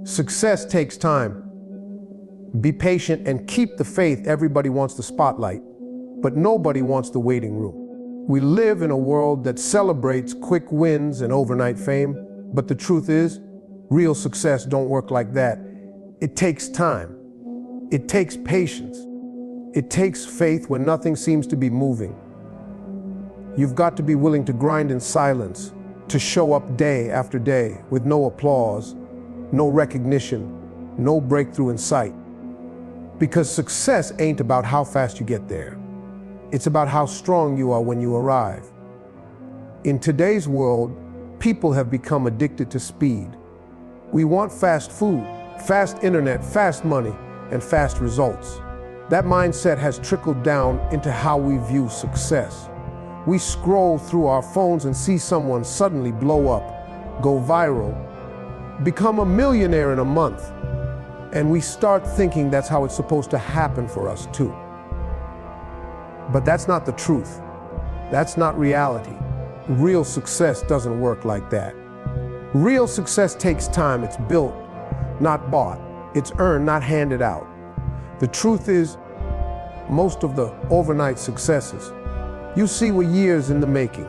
Success takes time. Be patient and keep the faith. Everybody wants the spotlight, but nobody wants the waiting room. We live in a world that celebrates quick wins and overnight fame, but the truth is, real success don't work like that. It takes time. It takes patience. It takes faith when nothing seems to be moving. You've got to be willing to grind in silence, to show up day after day with no applause, no recognition, no breakthrough in sight. Because success ain't about how fast you get there. It's about how strong you are when you arrive. In today's world, people have become addicted to speed. We want fast food, fast internet, fast money, and fast results. That mindset has trickled down into how we view success. We scroll through our phones and see someone suddenly blow up, go viral, become a millionaire in a month, and we start thinking that's how it's supposed to happen for us too. But that's not the truth. That's not reality. Real success doesn't work like that. Real success takes time. It's built, not bought. It's earned, not handed out. The truth is, most of the overnight successes you see were years in the making.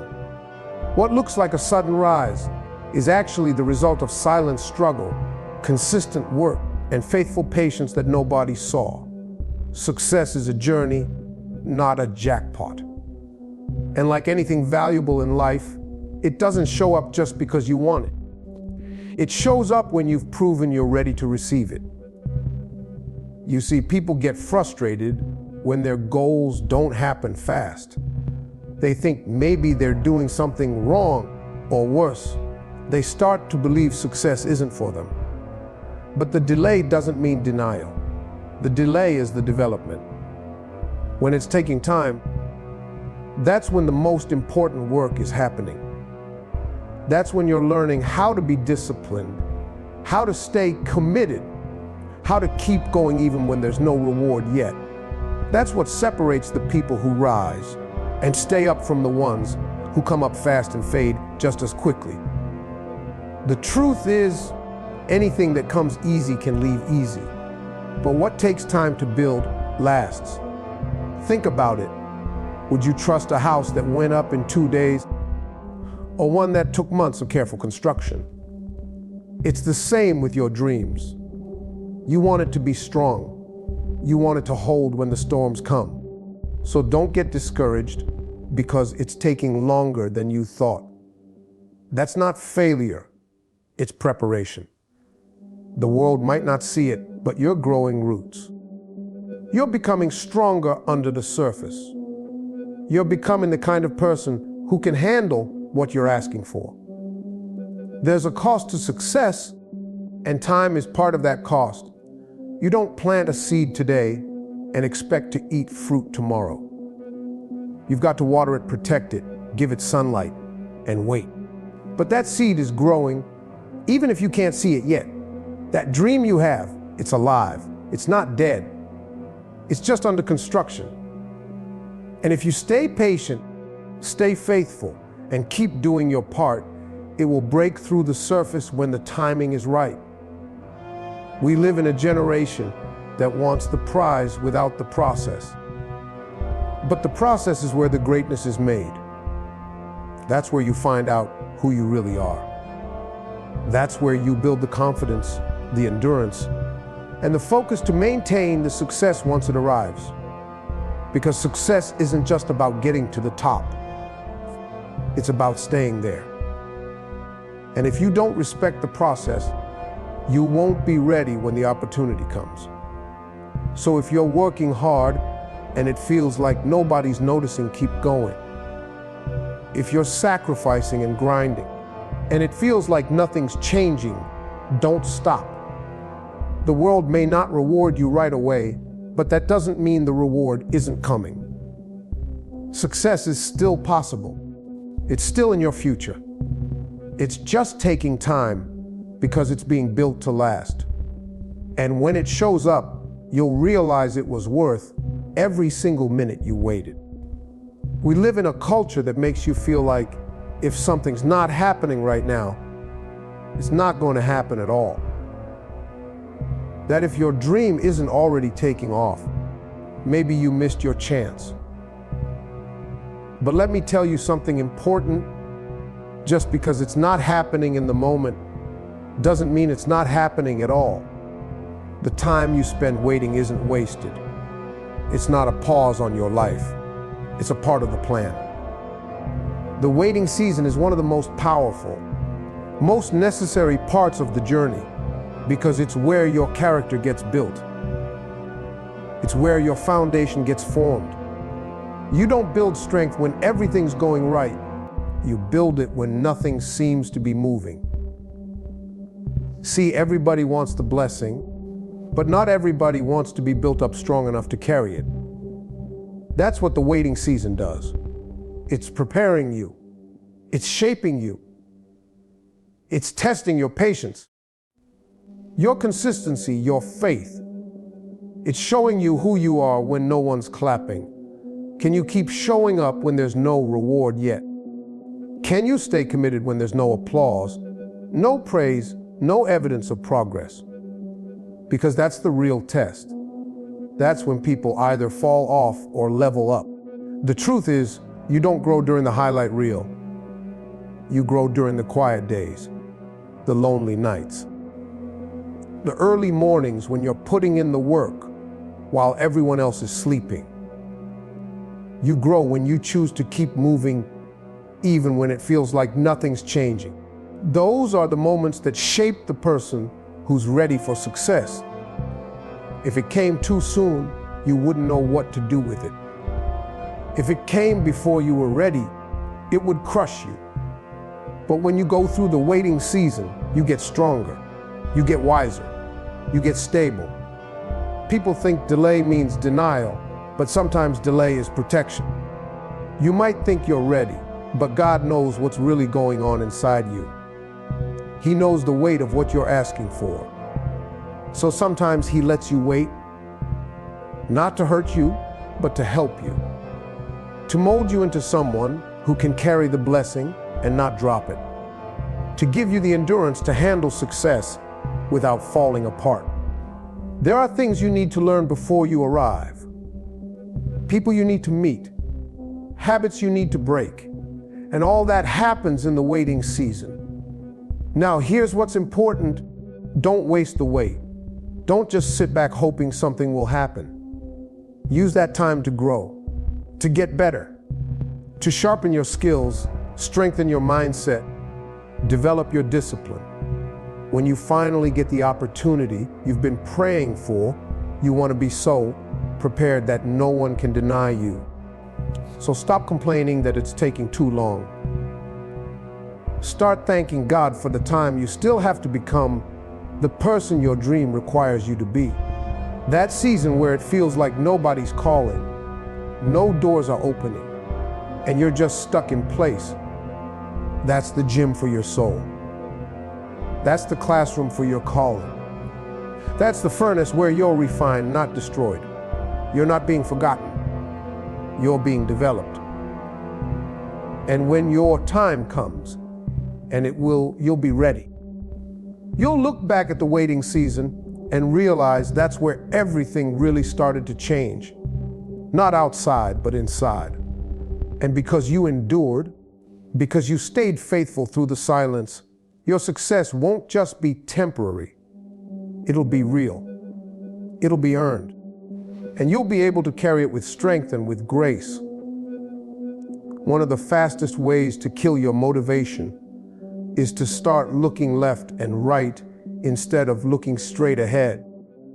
What looks like a sudden rise is actually the result of silent struggle, consistent work, and faithful patience that nobody saw. Success is a journey, not a jackpot. And like anything valuable in life, it doesn't show up just because you want it. It shows up when you've proven you're ready to receive it. You see, people get frustrated when their goals don't happen fast. They think maybe they're doing something wrong, or worse, they start to believe success isn't for them. But the delay doesn't mean denial. The delay is the development. When it's taking time, that's when the most important work is happening. That's when you're learning how to be disciplined, how to stay committed, how to keep going even when there's no reward yet. That's what separates the people who rise and stay up from the ones who come up fast and fade just as quickly. The truth is, anything that comes easy can leave easy. But what takes time to build lasts. Think about it. Would you trust a house that went up in 2 days or one that took months of careful construction? It's the same with your dreams. You want it to be strong. You want it to hold when the storms come. So don't get discouraged because it's taking longer than you thought. That's not failure, it's preparation. The world might not see it, but you're growing roots. You're becoming stronger under the surface. You're becoming the kind of person who can handle what you're asking for. There's a cost to success, and time is part of that cost. You don't plant a seed today and expect to eat fruit tomorrow. You've got to water it, protect it, give it sunlight, and wait. But that seed is growing, even if you can't see it yet. That dream you have, it's alive. It's not dead. It's just under construction. And if you stay patient, stay faithful, and keep doing your part, it will break through the surface when the timing is right. We live in a generation that wants the prize without the process. But the process is where the greatness is made. That's where you find out who you really are. That's where you build the confidence, the endurance, and the focus to maintain the success once it arrives. Because success isn't just about getting to the top. It's about staying there. And if you don't respect the process, you won't be ready when the opportunity comes. So if you're working hard and it feels like nobody's noticing, keep going. If you're sacrificing and grinding and it feels like nothing's changing, don't stop. The world may not reward you right away, but that doesn't mean the reward isn't coming. Success is still possible. It's still in your future. It's just taking time because it's being built to last. And when it shows up, you'll realize it was worth every single minute you waited. We live in a culture that makes you feel like if something's not happening right now, it's not going to happen at all. That if your dream isn't already taking off, maybe you missed your chance. But let me tell you something important. Just because it's not happening in the moment doesn't mean it's not happening at all. The time you spend waiting isn't wasted. It's not a pause on your life. It's a part of the plan. The waiting season is one of the most powerful, most necessary parts of the journey, because it's where your character gets built. It's where your foundation gets formed. You don't build strength when everything's going right. You build it when nothing seems to be moving. See, everybody wants the blessing, but not everybody wants to be built up strong enough to carry it. That's what the waiting season does. It's preparing you. It's shaping you. It's testing your patience, your consistency, your faith. It's showing you who you are when no one's clapping. Can you keep showing up when there's no reward yet? Can you stay committed when there's no applause, no praise, no evidence of progress? Because that's the real test. That's when people either fall off or level up. The truth is, you don't grow during the highlight reel. You grow during the quiet days, the lonely nights, the early mornings when you're putting in the work while everyone else is sleeping. You grow when you choose to keep moving even when it feels like nothing's changing. Those are the moments that shape the person who's ready for success. If it came too soon, you wouldn't know what to do with it. If it came before you were ready, it would crush you. But when you go through the waiting season, you get stronger, you get wiser, you get stable. People think delay means denial, but sometimes delay is protection. You might think you're ready, but God knows what's really going on inside you. He knows the weight of what you're asking for. So sometimes He lets you wait, not to hurt you, but to help you, to mold you into someone who can carry the blessing and not drop it, to give you the endurance to handle success without falling apart. There are things you need to learn before you arrive, people you need to meet, habits you need to break, and all that happens in the waiting season. Now, here's what's important. Don't waste the wait. Don't just sit back hoping something will happen. Use that time to grow, to get better, to sharpen your skills, strengthen your mindset, develop your discipline. When you finally get the opportunity you've been praying for, you want to be so prepared that no one can deny you. So stop complaining that it's taking too long. Start thanking God for the time you still have to become the person your dream requires you to be. That season where it feels like nobody's calling, no doors are opening, and you're just stuck in place. That's the gym for your soul. That's the classroom for your calling. That's the furnace where you're refined, not destroyed. You're not being forgotten. You're being developed. And when your time comes, and you'll be ready. You'll look back at the waiting season and realize that's where everything really started to change. Not outside, but inside. And because you endured, because you stayed faithful through the silence, your success won't just be temporary. It'll be real. It'll be earned. And you'll be able to carry it with strength and with grace. One of the fastest ways to kill your motivation is to start looking left and right instead of looking straight ahead.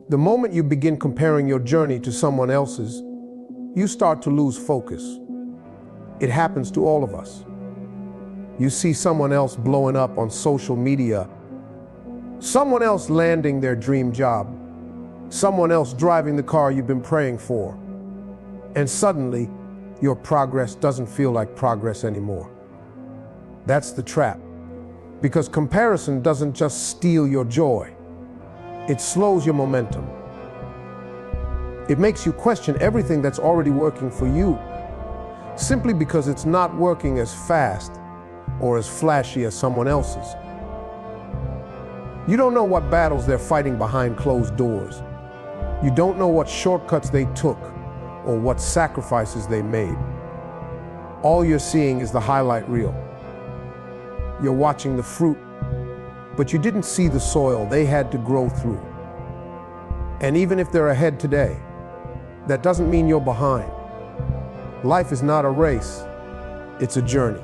The moment you begin comparing your journey to someone else's, you start to lose focus. It happens to all of us. You see someone else blowing up on social media, someone else landing their dream job, someone else driving the car you've been praying for, and suddenly your progress doesn't feel like progress anymore. That's the trap. Because comparison doesn't just steal your joy, it slows your momentum. It makes you question everything that's already working for you, simply because it's not working as fast or as flashy as someone else's. You don't know what battles they're fighting behind closed doors. You don't know what shortcuts they took or what sacrifices they made. All you're seeing is the highlight reel. You're watching the fruit, but you didn't see the soil they had to grow through. And even if they're ahead today, that doesn't mean you're behind. Life is not a race, it's a journey.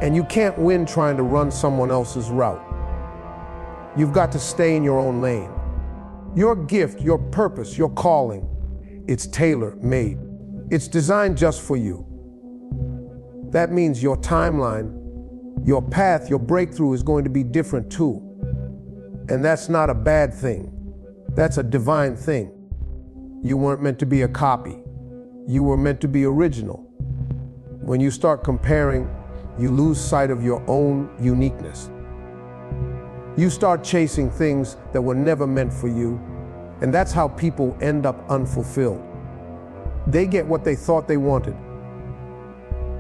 And you can't win trying to run someone else's route. You've got to stay in your own lane. Your gift, your purpose, your calling, it's tailor-made. It's designed just for you. That means your timeline, your path, your breakthrough is going to be different too. And that's not a bad thing. That's a divine thing. You weren't meant to be a copy. You were meant to be original. When you start comparing, you lose sight of your own uniqueness. You start chasing things that were never meant for you, and that's how people end up unfulfilled. They get what they thought they wanted,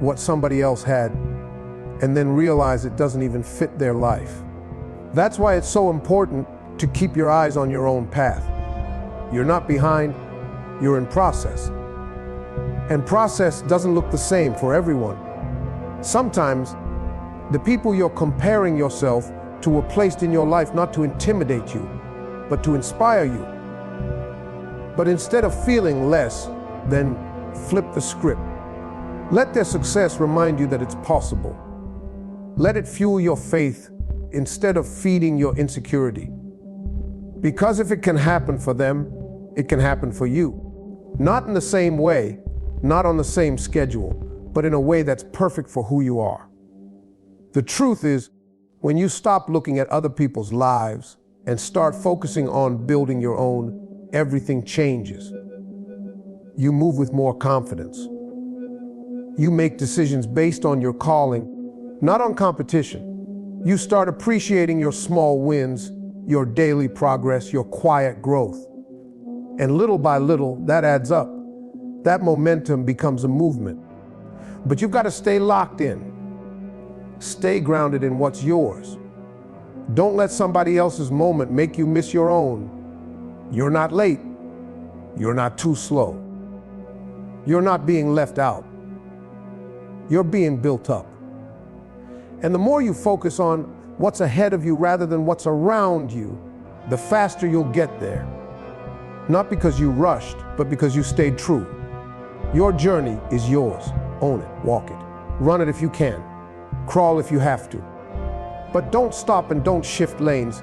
what somebody else had, and then realize it doesn't even fit their life. That's why it's so important to keep your eyes on your own path. You're not behind, you're in process. And process doesn't look the same for everyone. Sometimes, the people you're comparing yourself to were placed in your life not to intimidate you, but to inspire you. But instead of feeling less, then flip the script. Let their success remind you that it's possible. Let it fuel your faith instead of feeding your insecurity. Because if it can happen for them, it can happen for you. Not in the same way, not on the same schedule, but in a way that's perfect for who you are. The truth is, when you stop looking at other people's lives and start focusing on building your own, everything changes. You move with more confidence. You make decisions based on your calling, not on competition. You start appreciating your small wins, your daily progress, your quiet growth. And little by little, that adds up. That momentum becomes a movement. But you've got to stay locked in. Stay grounded in what's yours. Don't let somebody else's moment make you miss your own. You're not late. You're not too slow. You're not being left out. You're being built up. And the more you focus on what's ahead of you rather than what's around you, the faster you'll get there. Not because you rushed, but because you stayed true. Your journey is yours. Own it, walk it, run it if you can, crawl if you have to. But don't stop and don't shift lanes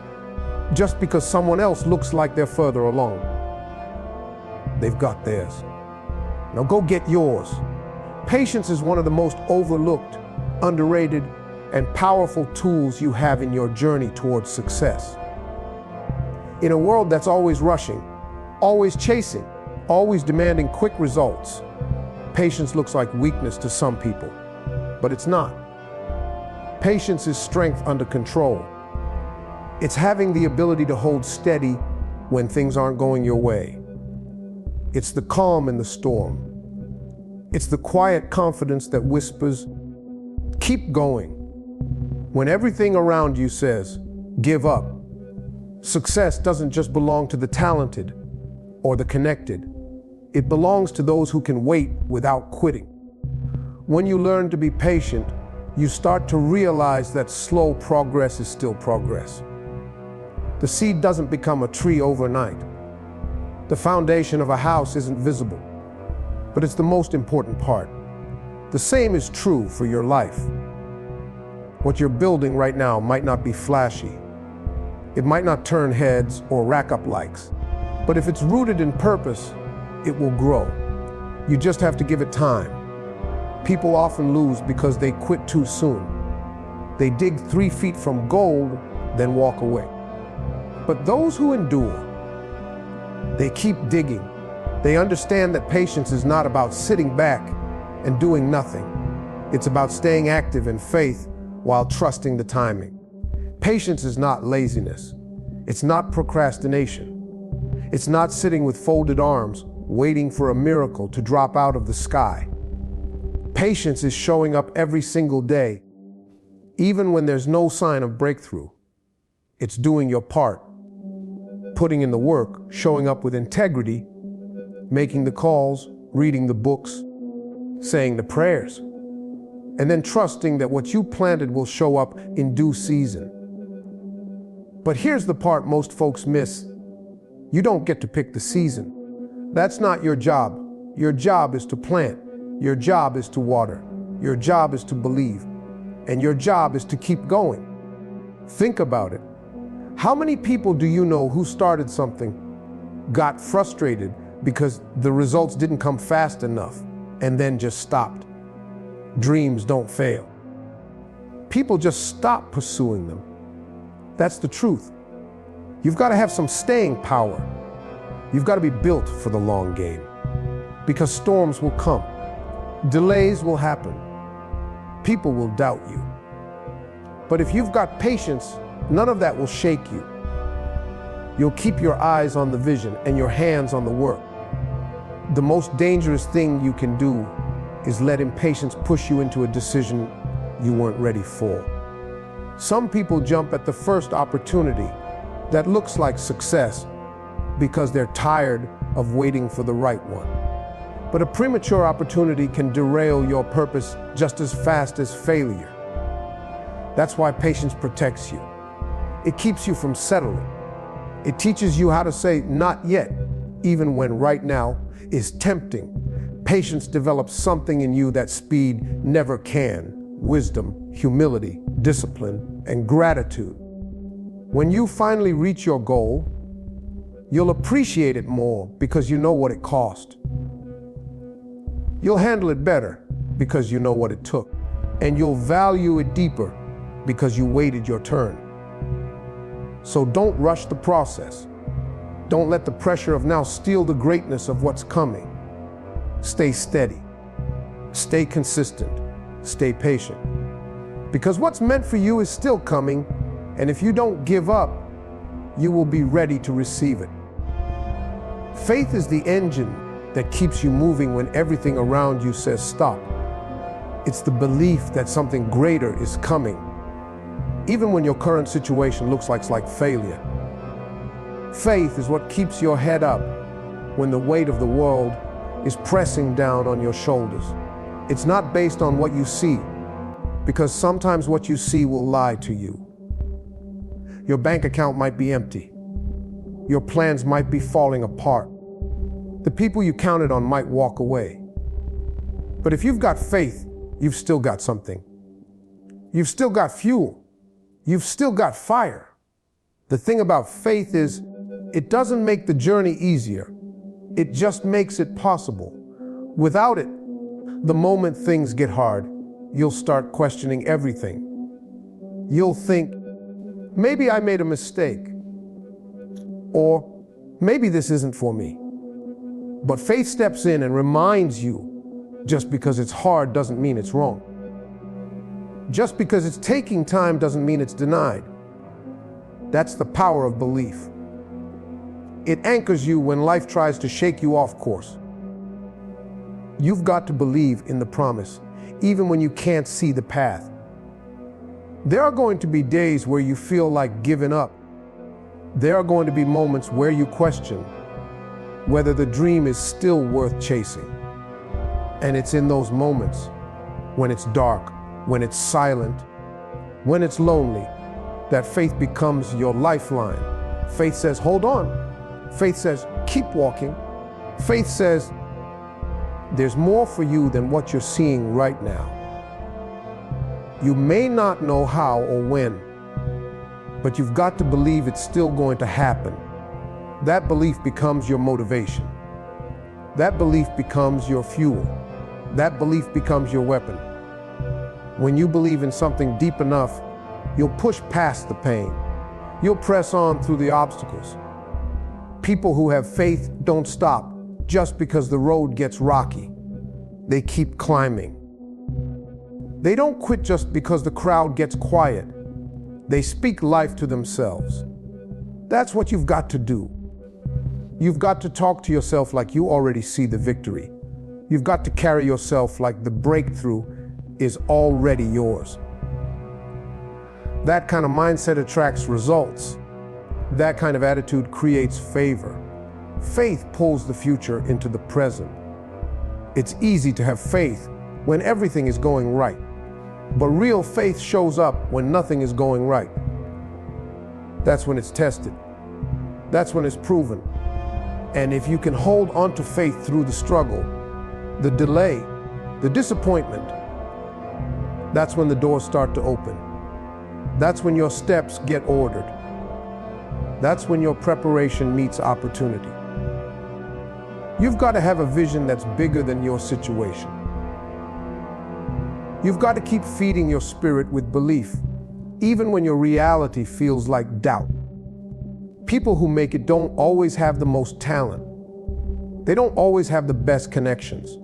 just because someone else looks like they're further along. They've got theirs. Now go get yours. Patience is one of the most overlooked, underrated, and powerful tools you have in your journey towards success. In a world that's always rushing, always chasing, always demanding quick results, patience looks like weakness to some people, but it's not. Patience is strength under control. It's having the ability to hold steady when things aren't going your way. It's the calm in the storm. It's the quiet confidence that whispers, keep going, when everything around you says, give up. Success doesn't just belong to the talented or the connected. It belongs to those who can wait without quitting. When you learn to be patient, you start to realize that slow progress is still progress. The seed doesn't become a tree overnight. The foundation of a house isn't visible, but it's the most important part. The same is true for your life. What you're building right now might not be flashy. It might not turn heads or rack up likes, but if it's rooted in purpose, it will grow. You just have to give it time. People often lose because they quit too soon. They dig 3 feet from gold, then walk away. But those who endure, they keep digging. They understand that patience is not about sitting back and doing nothing. It's about staying active in faith while trusting the timing. Patience is not laziness. It's not procrastination. It's not sitting with folded arms, waiting for a miracle to drop out of the sky. Patience is showing up every single day, even when there's no sign of breakthrough. It's doing your part, putting in the work, showing up with integrity, making the calls, reading the books, saying the prayers, and then trusting that what you planted will show up in due season. But here's the part most folks miss. You don't get to pick the season. That's not your job. Your job is to plant. Your job is to water. Your job is to believe. And your job is to keep going. Think about it. How many people do you know who started something, got frustrated because the results didn't come fast enough, and then just stopped? Dreams don't fail. People just stop pursuing them. That's the truth. You've got to have some staying power. You've got to be built for the long game. Because storms will come. Delays will happen. People will doubt you. But if you've got patience, none of that will shake you. You'll keep your eyes on the vision and your hands on the work. The most dangerous thing you can do is let impatience push you into a decision you weren't ready for. Some people jump at the first opportunity that looks like success because they're tired of waiting for the right one. But a premature opportunity can derail your purpose just as fast as failure. That's why patience protects you. It keeps you from settling. It teaches you how to say not yet, even when right now is tempting. Patience develops something in you that speed never can: wisdom, humility, discipline, and gratitude. When you finally reach your goal, you'll appreciate it more because you know what it cost. You'll handle it better because you know what it took. And you'll value it deeper because you waited your turn. So don't rush the process. Don't let the pressure of now steal the greatness of what's coming. Stay steady. Stay consistent. Stay patient. Because what's meant for you is still coming, and if you don't give up, you will be ready to receive it. Faith is the engine that keeps you moving when everything around you says stop. It's the belief that something greater is coming, even when your current situation looks like failure. Faith is what keeps your head up when the weight of the world is pressing down on your shoulders. It's not based on what you see, because sometimes what you see will lie to you. Your bank account might be empty. Your plans might be falling apart. The people you counted on might walk away. But if you've got faith, you've still got something. You've still got fuel. You've still got fire. The thing about faith is, it doesn't make the journey easier. It just makes it possible. Without it, the moment things get hard, you'll start questioning everything. You'll think, maybe I made a mistake. Or maybe this isn't for me. But faith steps in and reminds you, just because it's hard doesn't mean it's wrong. Just because it's taking time doesn't mean it's denied. That's the power of belief. It anchors you when life tries to shake you off course. You've got to believe in the promise, even when you can't see the path. There are going to be days where you feel like giving up. There are going to be moments where you question whether the dream is still worth chasing. And it's in those moments, when it's dark, when it's silent, when it's lonely, that faith becomes your lifeline. Faith says, hold on. Faith says, keep walking. Faith says, there's more for you than what you're seeing right now. You may not know how or when, but you've got to believe it's still going to happen. That belief becomes your motivation. That belief becomes your fuel. That belief becomes your weapon. When you believe in something deep enough, you'll push past the pain. You'll press on through the obstacles. People who have faith don't stop just because the road gets rocky. They keep climbing. They don't quit just because the crowd gets quiet. They speak life to themselves. That's what you've got to do. You've got to talk to yourself like you already see the victory. You've got to carry yourself like the breakthrough is already yours. That kind of mindset attracts results. That kind of attitude creates favor. Faith pulls the future into the present. It's easy to have faith when everything is going right. But real faith shows up when nothing is going right. That's when it's tested. That's when it's proven. And if you can hold on to faith through the struggle, the delay, the disappointment, that's when the doors start to open. That's when your steps get ordered. That's when your preparation meets opportunity. You've got to have a vision that's bigger than your situation. You've got to keep feeding your spirit with belief, even when your reality feels like doubt. People who make it don't always have the most talent. They don't always have the best connections.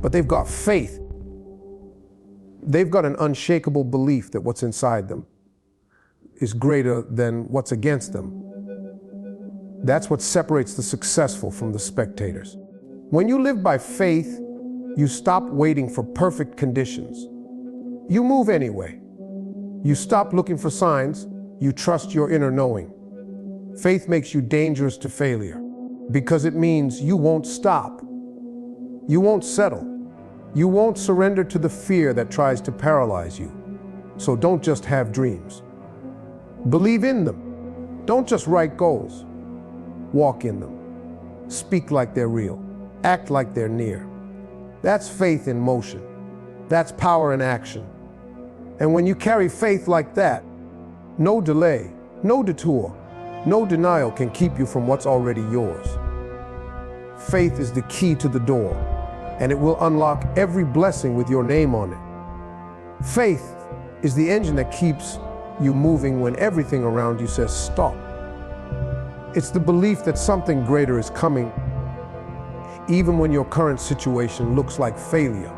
But they've got faith. They've got an unshakable belief that what's inside them is greater than what's against them. That's what separates the successful from the spectators. When you live by faith, you stop waiting for perfect conditions. You move anyway. You stop looking for signs. You trust your inner knowing. Faith makes you dangerous to failure because it means you won't stop. You won't settle. You won't surrender to the fear that tries to paralyze you. So don't just have dreams. Believe in them. Don't just write goals. Walk in them. Speak like they're real. Act like they're near. That's faith in motion. That's power in action. And when you carry faith like that, no delay, no detour, no denial can keep you from what's already yours. Faith is the key to the door, and it will unlock every blessing with your name on it. Faith is the engine that keeps you moving when everything around you says stop. It's the belief that something greater is coming, even when your current situation looks like failure.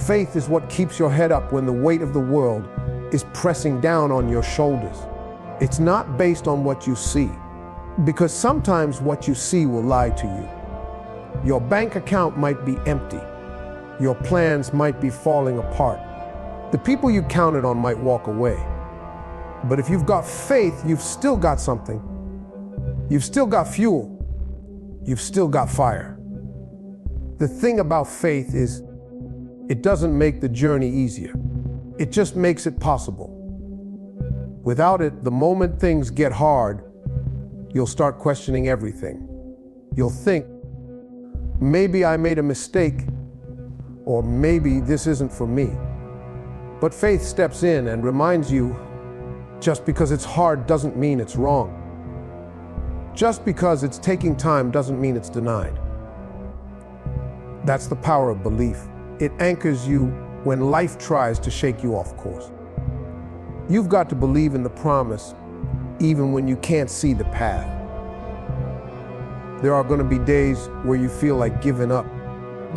Faith is what keeps your head up when the weight of the world is pressing down on your shoulders. It's not based on what you see, because sometimes what you see will lie to you. Your bank account might be empty. Your plans might be falling apart. The people you counted on might walk away. But if you've got faith, you've still got something. You've still got fuel. You've still got fire. The thing about faith is, it doesn't make the journey easier. It just makes it possible. Without it, the moment things get hard, you'll start questioning everything. You'll think, maybe I made a mistake, or maybe this isn't for me. But faith steps in and reminds you, just because it's hard doesn't mean it's wrong. Just because it's taking time doesn't mean it's denied. That's the power of belief. It anchors you when life tries to shake you off course. You've got to believe in the promise, even when you can't see the path. There are going to be days where you feel like giving up.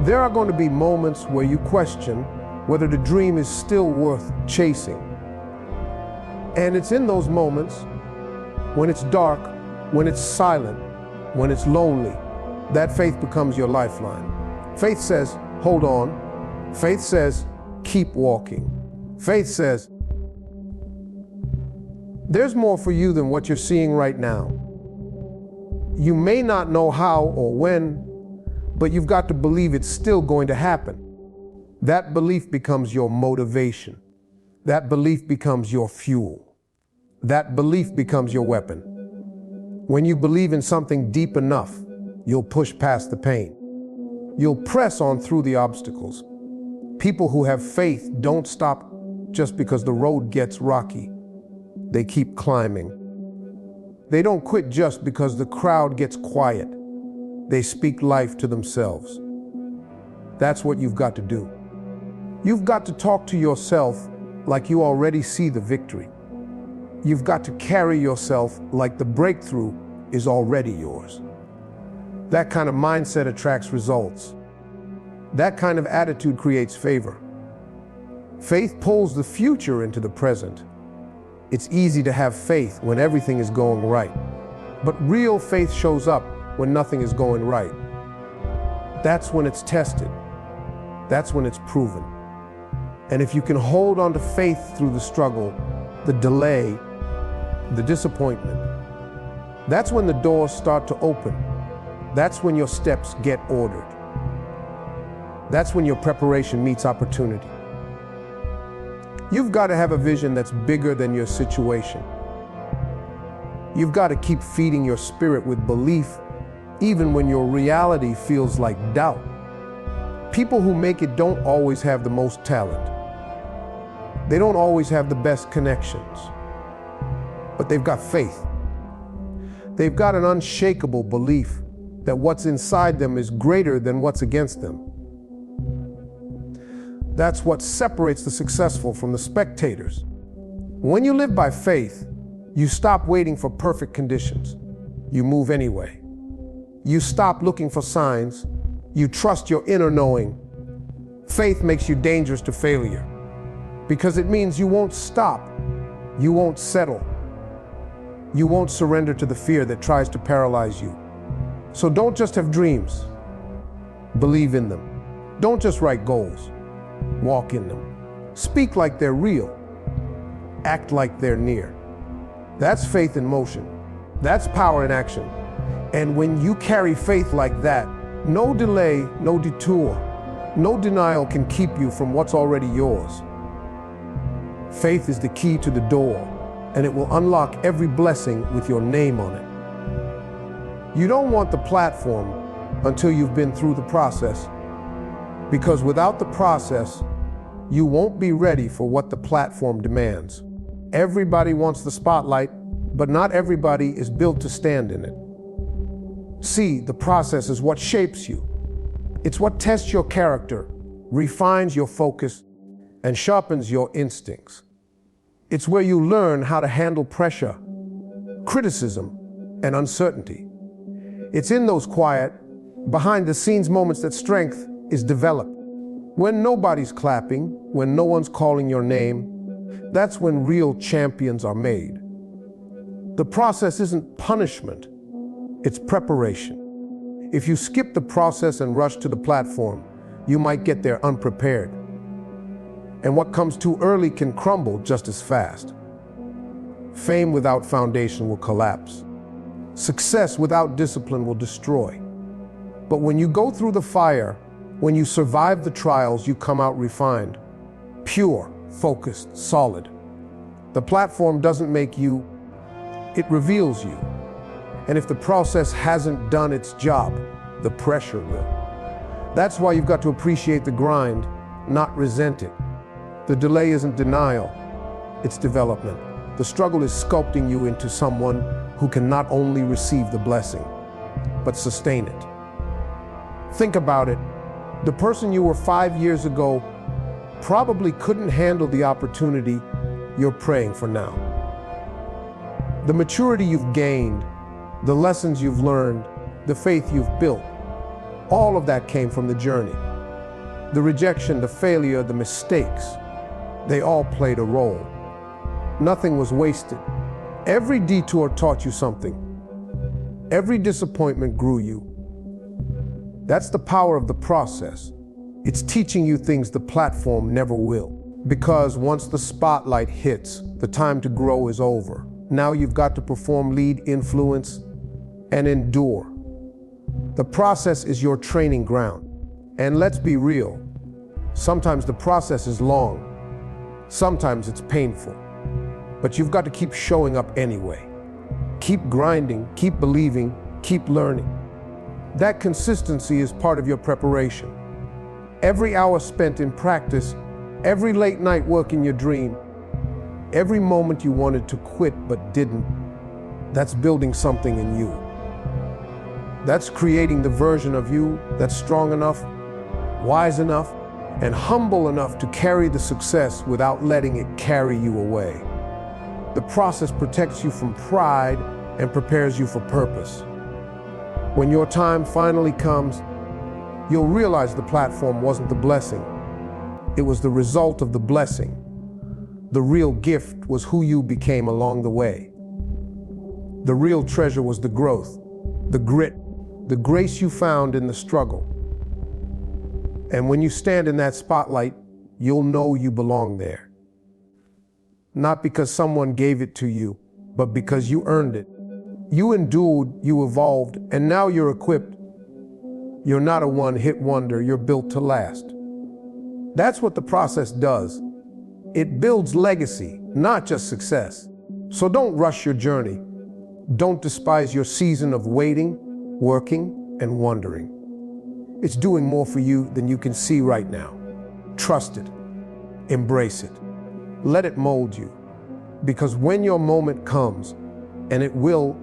There are going to be moments where you question whether the dream is still worth chasing. And it's in those moments, when it's dark, when it's silent, when it's lonely, that faith becomes your lifeline. Faith says, hold on. Faith says, keep walking. Faith says, there's more for you than what you're seeing right now. You may not know how or when, but you've got to believe it's still going to happen. That belief becomes your motivation. That belief becomes your fuel. That belief becomes your weapon. When you believe in something deep enough, you'll push past the pain. You'll press on through the obstacles. People who have faith don't stop just because the road gets rocky. They keep climbing. They don't quit just because the crowd gets quiet. They speak life to themselves. That's what you've got to do. You've got to talk to yourself like you already see the victory. You've got to carry yourself like the breakthrough is already yours. That kind of mindset attracts results. That kind of attitude creates favor. Faith pulls the future into the present. It's easy to have faith when everything is going right. But real faith shows up when nothing is going right. That's when it's tested. That's when it's proven. And if you can hold on to faith through the struggle, the delay, the disappointment, that's when the doors start to open. That's when your steps get ordered. That's when your preparation meets opportunity. You've got to have a vision that's bigger than your situation. You've got to keep feeding your spirit with belief, even when your reality feels like doubt. People who make it don't always have the most talent. They don't always have the best connections. But they've got faith. They've got an unshakable belief that what's inside them is greater than what's against them. That's what separates the successful from the spectators. When you live by faith, you stop waiting for perfect conditions. You move anyway. You stop looking for signs. You trust your inner knowing. Faith makes you dangerous to failure because it means you won't stop. You won't settle. You won't surrender to the fear that tries to paralyze you. So don't just have dreams. Believe in them. Don't just write goals. Walk in them. Speak like they're real. Act like they're near. That's faith in motion. That's power in action. And when you carry faith like that, no delay, no detour, no denial can keep you from what's already yours. Faith is the key to the door, and it will unlock every blessing with your name on it. You don't want the platform until you've been through the process, because without the process, you won't be ready for what the platform demands. Everybody wants the spotlight, but not everybody is built to stand in it. See, the process is what shapes you. It's what tests your character, refines your focus, and sharpens your instincts. It's where you learn how to handle pressure, criticism, and uncertainty. It's in those quiet, behind-the-scenes moments that strength is developed. When nobody's clapping, when no one's calling your name, that's when real champions are made. The process isn't punishment, it's preparation. If you skip the process and rush to the platform, you might get there unprepared. And what comes too early can crumble just as fast. Fame without foundation will collapse. Success without discipline will destroy. But when you go through the fire, when you survive the trials, you come out refined, pure, focused, solid. The platform doesn't make you, it reveals you. And if the process hasn't done its job, the pressure will. That's why you've got to appreciate the grind, not resent it. The delay isn't denial, it's development. The struggle is sculpting you into someone who can not only receive the blessing, but sustain it. Think about it. The person you were 5 years ago probably couldn't handle the opportunity you're praying for now. The maturity you've gained, the lessons you've learned, the faith you've built, all of that came from the journey. The rejection, the failure, the mistakes, they all played a role. Nothing was wasted. Every detour taught you something. Every disappointment grew you. That's the power of the process. It's teaching you things the platform never will. Because once the spotlight hits, the time to grow is over. Now you've got to perform, lead, influence, and endure. The process is your training ground. And let's be real, sometimes the process is long. Sometimes it's painful. But you've got to keep showing up anyway. Keep grinding, keep believing, keep learning. That consistency is part of your preparation. Every hour spent in practice, every late night working your dream, every moment you wanted to quit but didn't, that's building something in you. That's creating the version of you that's strong enough, wise enough, and humble enough to carry the success without letting it carry you away. The process protects you from pride and prepares you for purpose. When your time finally comes, you'll realize the platform wasn't the blessing. It was the result of the blessing. The real gift was who you became along the way. The real treasure was the growth, the grit, the grace you found in the struggle. And when you stand in that spotlight, you'll know you belong there. Not because someone gave it to you, but because you earned it. You endured, you evolved, and now you're equipped. You're not a one-hit wonder, you're built to last. That's what the process does. It builds legacy, not just success. So don't rush your journey. Don't despise your season of waiting, working, and wondering. It's doing more for you than you can see right now. Trust it. Embrace it. Let it mold you. Because when your moment comes, and it will,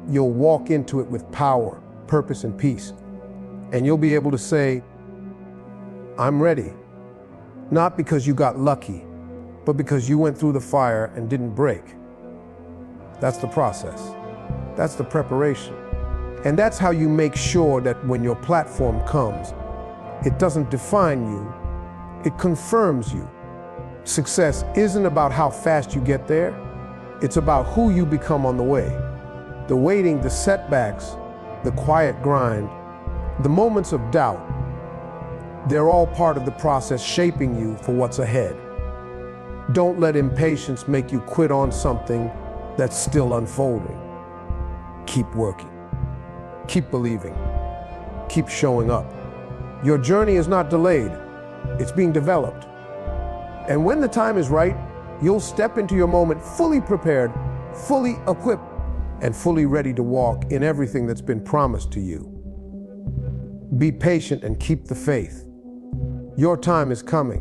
you'll walk into it with power, purpose, and peace. And you'll be able to say, I'm ready. Not because you got lucky, but because you went through the fire and didn't break. That's the process. That's the preparation. And that's how you make sure that when your platform comes, it doesn't define you, it confirms you. Success isn't about how fast you get there, it's about who you become on the way. The waiting, the setbacks, the quiet grind, the moments of doubt, they're all part of the process shaping you for what's ahead. Don't let impatience make you quit on something that's still unfolding. Keep working. Keep believing. Keep showing up. Your journey is not delayed. It's being developed. And when the time is right, you'll step into your moment fully prepared, fully equipped, and fully ready to walk in everything that's been promised to you. Be patient and keep the faith. Your time is coming.